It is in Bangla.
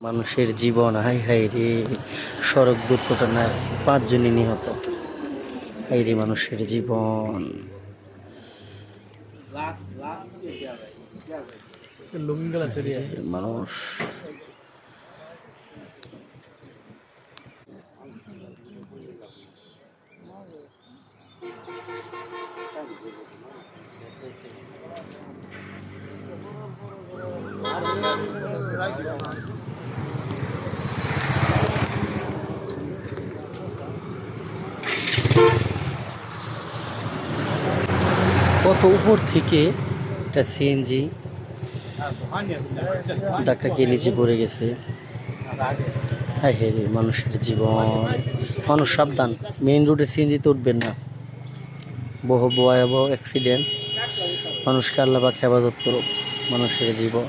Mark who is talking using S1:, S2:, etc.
S1: মানুষের জীবন, হাই হাই রে, সড়ক দুর্ঘটনায় 5 জনই নিহত। হাই রে মানুষের জীবন। মানুষ কত উপর থেকে একটা সিএনজি ধাক্কা খেয়ে নিচে পড়ে গেছে। হাই হাই রে মানুষের জীবন। মানুষ সাবধান, মেইন রোডে সিএনজিতে উঠবেন না, বহু ভয়াবহ অ্যাক্সিডেন্ট। মানুষকে আল্লাহ পাক হেফাজত করুক। মানুষের জীবন।